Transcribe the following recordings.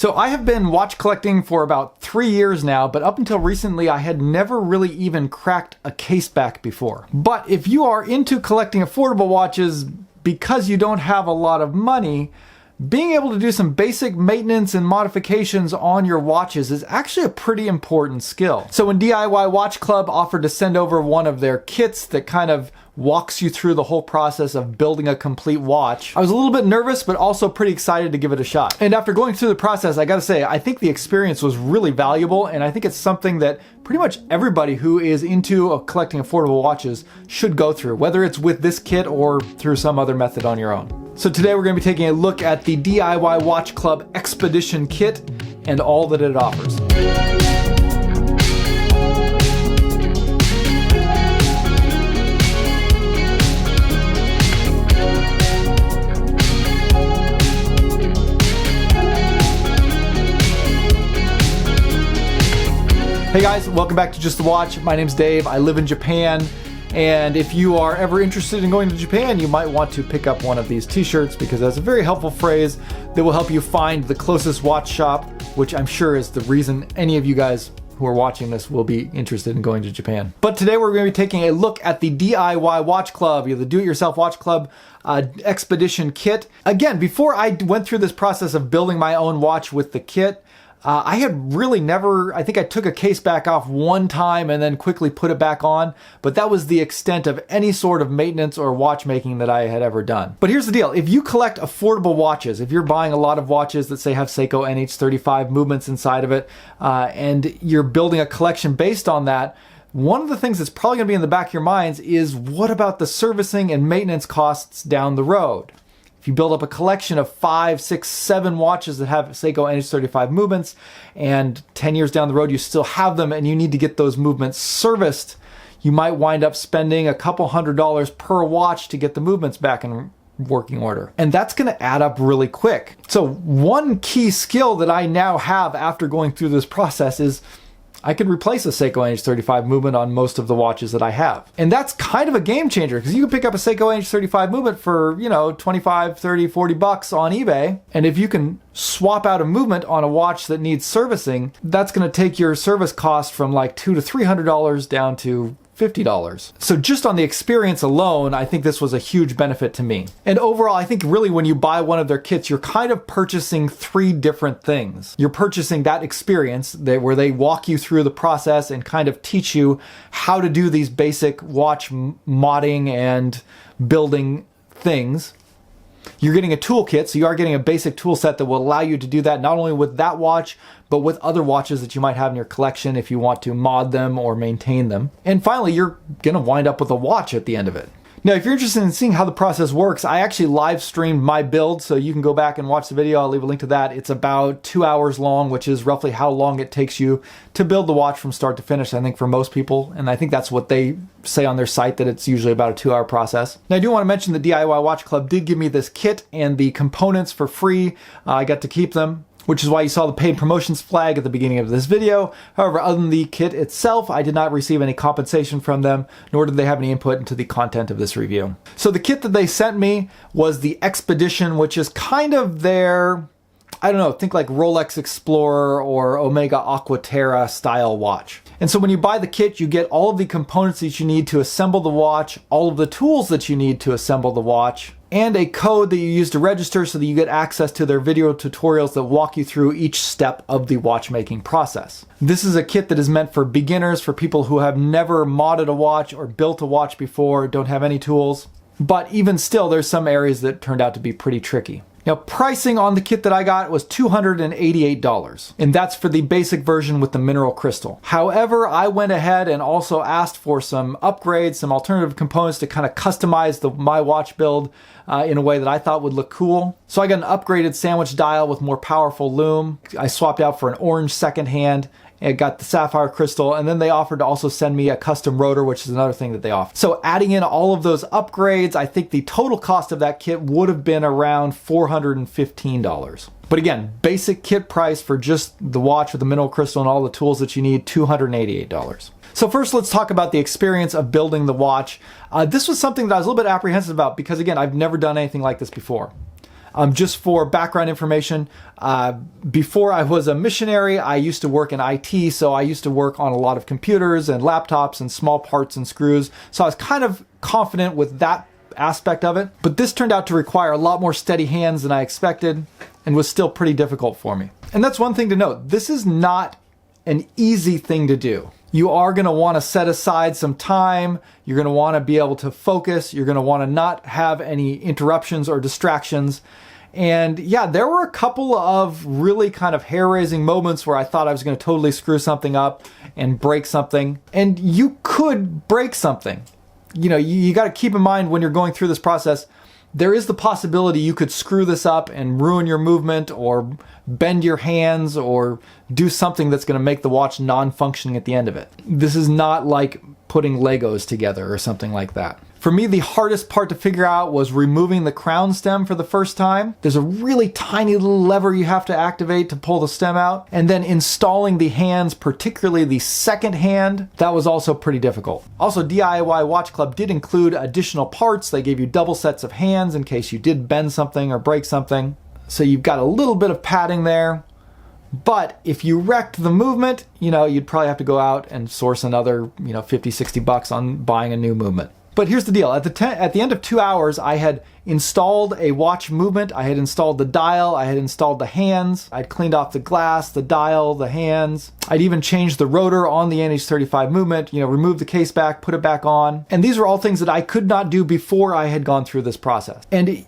So I have been watch collecting for about 3 years now, but up until recently I had never really even cracked a case back before. But if you are into collecting affordable watches because you don't have a lot of money, being able to do some basic maintenance and modifications on your watches is actually a pretty important skill. So when DIY Watch Club offered to send over one of their kits that kind of walks you through the whole process of building a complete watch, I was a little bit nervous, but also pretty excited to give it a shot. And after going through the process, I gotta say, I think the experience was really valuable, and I think it's something that pretty much everybody who is into collecting affordable watches should go through, whether it's with this kit or through some other method on your own. So today we're gonna be taking a look at the DIY Watch Club Expedition Kit and all that it offers. Hey guys, welcome back to Just the Watch. My name's Dave. I live in Japan, and if you are ever interested in going to Japan, you might want to pick up one of these t-shirts because that's a very helpful phrase that will help you find the closest watch shop, which I'm sure is the reason any of you guys who are watching this will be interested in going to Japan. But today we're going to be taking a look at the DIY Watch Club, the Do-It-Yourself Watch Club Expedition Kit. Again, before I went through this process of building my own watch with the kit, I had really never, I think I took a case back off one time and then quickly put it back on, but that was the extent of any sort of maintenance or watchmaking that I had ever done. But here's the deal, if you collect affordable watches, if you're buying a lot of watches that say have Seiko NH35 movements inside of it, and you're building a collection based on that, one of the things that's probably gonna be in the back of your minds is, what about the servicing and maintenance costs down the road? If you build up a collection of 5, 6, 7 watches that have Seiko NH35 movements, and 10 years down the road you still have them and you need to get those movements serviced, you might wind up spending a couple $100 per watch to get the movements back in working order. And that's gonna add up really quick. So one key skill that I now have after going through this process is I can replace a Seiko NH35 movement on most of the watches that I have. And that's kind of a game changer because you can pick up a Seiko NH35 movement for, 25, 30, 40 bucks on eBay. And if you can swap out a movement on a watch that needs servicing, that's gonna take your service cost from like $200 to $300 down to $50. So just on the experience alone, I think this was a huge benefit to me. And overall, I think really when you buy one of their kits, you're kind of purchasing 3 different things. You're purchasing that experience where they walk you through the process and kind of teach you how to do these basic watch modding and building things. You're getting a toolkit, so you are getting a basic tool set that will allow you to do that not only with that watch, but with other watches that you might have in your collection if you want to mod them or maintain them. And finally, you're gonna wind up with a watch at the end of it. Now, if you're interested in seeing how the process works, I actually live streamed my build, so you can go back and watch the video. I'll leave a link to that. It's about 2 hours long, which is roughly how long it takes you to build the watch from start to finish, I think, for most people. And I think that's what they say on their site, that it's usually about a 2-hour process. Now, I do want to mention the DIY Watch Club did give me this kit and the components for free. I got to keep them, which is why you saw the paid promotions flag at the beginning of this video. However, other than the kit itself, I did not receive any compensation from them, nor did they have any input into the content of this review. So the kit that they sent me was the Expedition, which is kind of their, I don't know, think like Rolex Explorer or Omega Aquaterra style watch. And so when you buy the kit, you get all of the components that you need to assemble the watch, all of the tools that you need to assemble the watch, and a code that you use to register so that you get access to their video tutorials that walk you through each step of the watchmaking process. This is a kit that is meant for beginners, for people who have never modded a watch or built a watch before, don't have any tools. But even still, there's some areas that turned out to be pretty tricky. Now, pricing on the kit that I got was $288, and that's for the basic version with the mineral crystal. However, I went ahead and also asked for some upgrades, some alternative components to kind of customize my watch build in a way that I thought would look cool. So I got an upgraded sandwich dial with more powerful lume. I swapped out for an orange second hand. It got the sapphire crystal, and then they offered to also send me a custom rotor, which is another thing that they offer. So adding in all of those upgrades, I think the total cost of that kit would have been around $415. But again, basic kit price for just the watch with the mineral crystal and all the tools that you need, $288. So first, let's talk about the experience of building the watch. This was something that I was a little bit apprehensive about because, again, I've never done anything like this before. Just for background information, before I was a missionary, I used to work in IT, so I used to work on a lot of computers and laptops and small parts and screws. So I was kind of confident with that aspect of it. But this turned out to require a lot more steady hands than I expected and was still pretty difficult for me. And that's one thing to note. This is not an easy thing to do. You are going to want to set aside some time. You're going to want to be able to focus. You're going to want to not have any interruptions or distractions. And yeah, there were a couple of really kind of hair-raising moments where I thought I was going to totally screw something up and break something. And you could break something. You know, you got to keep in mind when you're going through this process, there is the possibility you could screw this up and ruin your movement or bend your hands or do something that's going to make the watch non-functioning at the end of it. This is not like putting Legos together or something like that. For me, the hardest part to figure out was removing the crown stem for the first time. There's a really tiny little lever you have to activate to pull the stem out. And then installing the hands, particularly the second hand, that was also pretty difficult. Also, DIY Watch Club did include additional parts. They gave you double sets of hands in case you did bend something or break something. So you've got a little bit of padding there. But if you wrecked the movement, you know, you'd probably have to go out and source another, you know, 50, 60 bucks on buying a new movement. But here's the deal. At the end of 2 hours, I had installed a watch movement. I had installed the dial. I had installed the hands. I'd cleaned off the glass, the dial, the hands. I'd even changed the rotor on the NH35 movement, you know, removed the case back, put it back on. And these are all things that I could not do before I had gone through this process. And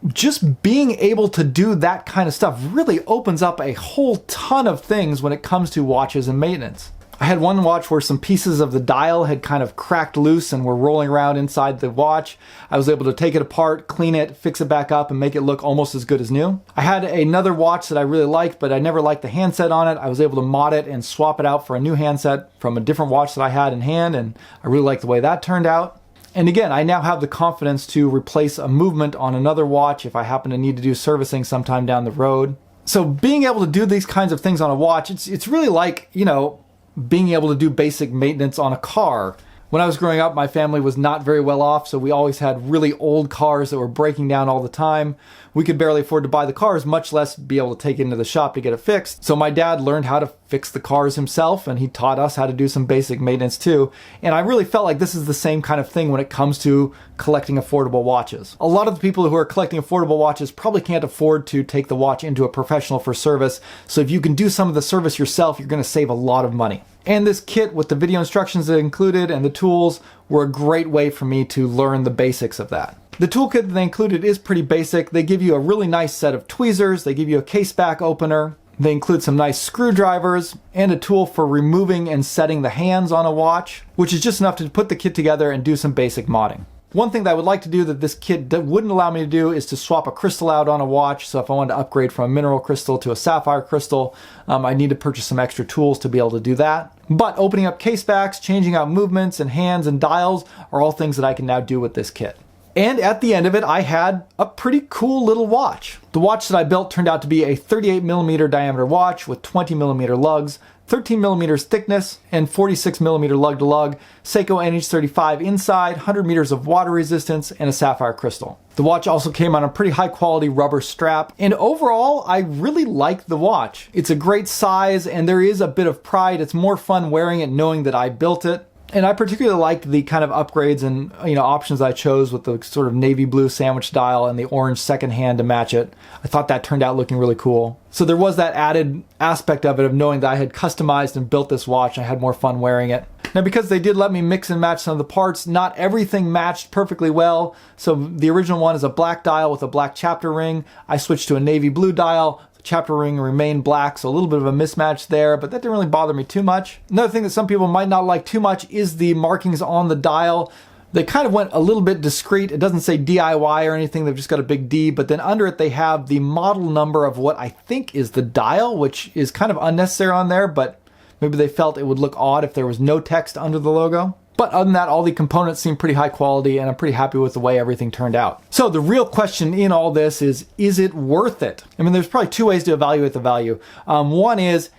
just being able to do that kind of stuff really opens up a whole ton of things when it comes to watches and maintenance. I had one watch where some pieces of the dial had kind of cracked loose and were rolling around inside the watch. I was able to take it apart, clean it, fix it back up, and make it look almost as good as new. I had another watch that I really liked, but I never liked the handset on it. I was able to mod it and swap it out for a new handset from a different watch that I had in hand, and I really liked the way that turned out. And again, I now have the confidence to replace a movement on another watch if I happen to need to do servicing sometime down the road. So being able to do these kinds of things on a watch, it's really like, you know, being able to do basic maintenance on a car. When I was growing up, my family was not very well off, so we always had really old cars that were breaking down all the time. We could barely afford to buy the cars, much less be able to take it into the shop to get it fixed. So my dad learned how to fix the cars himself, and he taught us how to do some basic maintenance too. And I really felt like this is the same kind of thing when it comes to collecting affordable watches. A lot of the people who are collecting affordable watches probably can't afford to take the watch into a professional for service. So if you can do some of the service yourself, you're going to save a lot of money. And this kit with the video instructions that included and the tools were a great way for me to learn the basics of that. The toolkit that they included is pretty basic. They give you a really nice set of tweezers. They give you a case back opener. They include some nice screwdrivers and a tool for removing and setting the hands on a watch, which is just enough to put the kit together and do some basic modding. One thing that I would like to do that this kit wouldn't allow me to do is to swap a crystal out on a watch. So if I wanted to upgrade from a mineral crystal to a sapphire crystal, I need to purchase some extra tools to be able to do that. But opening up case backs, changing out movements and hands and dials are all things that I can now do with this kit. And at the end of it, I had a pretty cool little watch. The watch that I built turned out to be a 38mm diameter watch with 20mm lugs, 13mm thickness, and 46mm lug-to-lug, Seiko NH35 inside, 100 meters of water resistance, and a sapphire crystal. The watch also came on a pretty high quality rubber strap, and overall, I really like the watch. It's a great size, and there is a bit of pride. It's more fun wearing it knowing that I built it. And I particularly liked the kind of upgrades and options I chose with the sort of navy blue sandwich dial and the orange second hand to match it. I thought that turned out looking really cool. So there was that added aspect of it of knowing that I had customized and built this watch. I had more fun wearing it. Now because they did let me mix and match some of the parts, not everything matched perfectly well. So the original one is a black dial with a black chapter ring. I switched to a navy blue dial. Chapter ring remained black, so a little bit of a mismatch there, but that didn't really bother me too much. Another thing that some people might not like too much is the markings on the dial. They kind of went a little bit discreet. It doesn't say DIY or anything, they've just got a big D, but then under it they have the model number of what I think is the dial, which is kind of unnecessary on there, but maybe they felt it would look odd if there was no text under the logo. But other than that, all the components seem pretty high quality, and I'm pretty happy with the way everything turned out. So the real question in all this is it worth it? I mean, there's probably two ways to evaluate the value. One is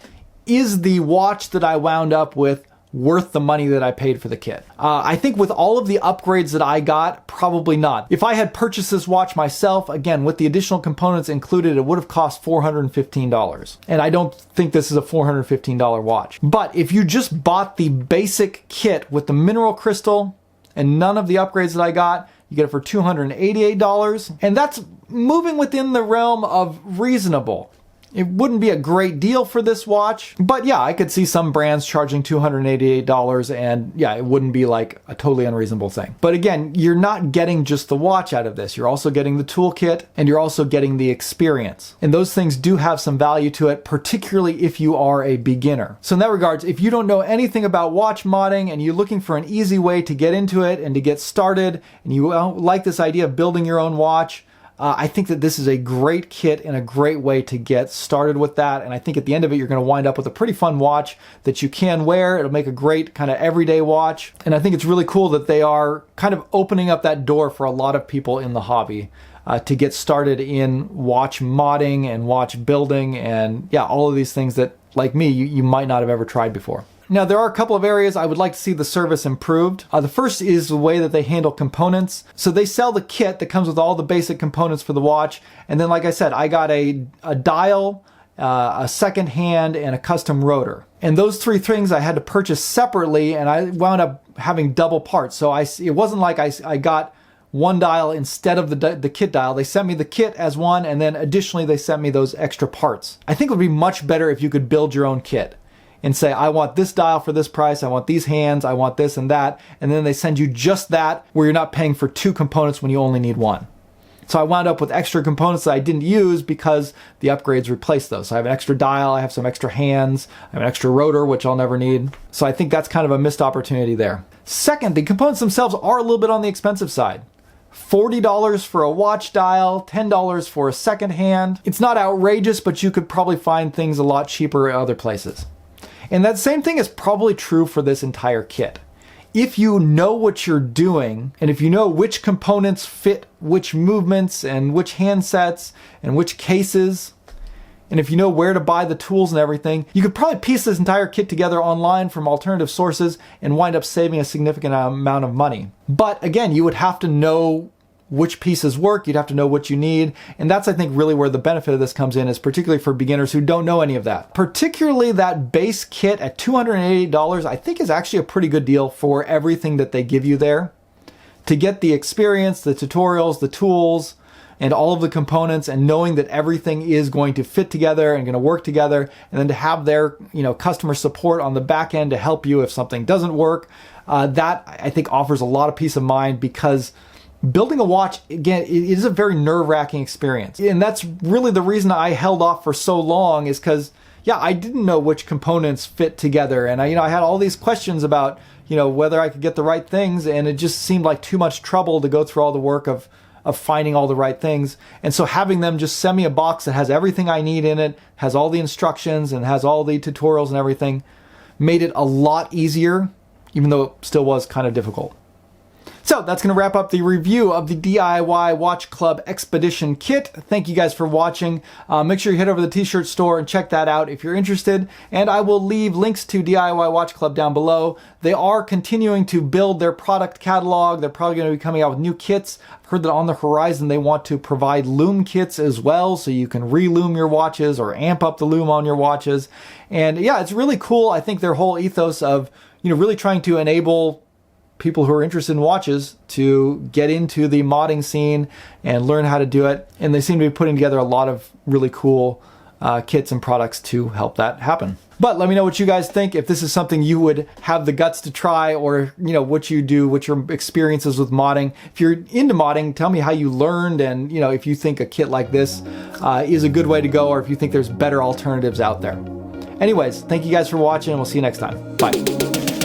the watch that I wound up with worth the money that I paid for the kit? I think with all of the upgrades that I got, probably not. If I had purchased this watch myself, again, with the additional components included, it would have cost $415. And I don't think this is a $415 watch. But if you just bought the basic kit with the mineral crystal and none of the upgrades that I got, you get it for $288. And that's moving within the realm of reasonable. It wouldn't be a great deal for this watch, but yeah, I could see some brands charging $288, and yeah, it wouldn't be like a totally unreasonable thing. But again, you're not getting just the watch out of this. You're also getting the toolkit, and you're also getting the experience. And those things do have some value to it, particularly if you are a beginner. So in that regards, if you don't know anything about watch modding and you're looking for an easy way to get into it and to get started, and you like this idea of building your own watch, I think that this is a great kit and a great way to get started with that. And I think at the end of it, you're going to wind up with a pretty fun watch that you can wear. It'll make a great kind of everyday watch. And I think it's really cool that they are kind of opening up that door for a lot of people in the hobby to get started in watch modding and watch building and yeah, all of these things that, like me, you might not have ever tried before. Now, there are a couple of areas I would like to see the service improved. The first is the way that they handle components. So they sell the kit that comes with all the basic components for the watch. And then, like I said, I got a dial, a second hand, and a custom rotor. And those three things I had to purchase separately, and I wound up having double parts. So it wasn't like I got one dial instead of the kit dial. They sent me the kit as one, and then additionally they sent me those extra parts. I think it would be much better if you could build your own kit and say, I want this dial for this price, I want these hands, I want this and that, and then they send you just that where you're not paying for two components when you only need one. So I wound up with extra components that I didn't use because the upgrades replaced those. So I have an extra dial, I have some extra hands, I have an extra rotor, which I'll never need. So I think that's kind of a missed opportunity there. Second, the components themselves are a little bit on the expensive side. $40 for a watch dial, $10 for a second hand. It's not outrageous, but you could probably find things a lot cheaper at other places. And that same thing is probably true for this entire kit. If you know what you're doing, and if you know which components fit which movements and which handsets and which cases, and if you know where to buy the tools and everything, you could probably piece this entire kit together online from alternative sources and wind up saving a significant amount of money. But again, you would have to know which pieces work, you'd have to know what you need, and that's, I think, really where the benefit of this comes in, is particularly for beginners who don't know any of that. Particularly that base kit at $288, I think is actually a pretty good deal for everything that they give you there. To get the experience, the tutorials, the tools, and all of the components, and knowing that everything is going to fit together and going to work together, and then to have their customer support on the back end to help you if something doesn't work, that I think offers a lot of peace of mind, because building a watch, again, it is a very nerve-wracking experience. And that's really the reason I held off for so long, is because, yeah, I didn't know which components fit together. And I had all these questions about, whether I could get the right things. And it just seemed like too much trouble to go through all the work of finding all the right things. And so having them just send me a box that has everything I need in it, has all the instructions and has all the tutorials and everything, made it a lot easier, even though it still was kind of difficult. So that's going to wrap up the review of the DIY Watch Club Expedition Kit. Thank you guys for watching. Make sure you head over to the t-shirt store and check that out if you're interested. And I will leave links to DIY Watch Club down below. They are continuing to build their product catalog. They're probably going to be coming out with new kits. I've heard that on the horizon they want to provide loom kits as well, so you can re-loom your watches or amp up the loom on your watches. And yeah, it's really cool. I think their whole ethos of really trying to enable people who are interested in watches to get into the modding scene and learn how to do it. And they seem to be putting together a lot of really cool kits and products to help that happen. But let me know what you guys think, if this is something you would have the guts to try, or what you do, what your experiences with modding. If you're into modding, tell me how you learned, and if you think a kit like this is a good way to go, or if you think there's better alternatives out there. Anyways, thank you guys for watching, and we'll see you next time. Bye.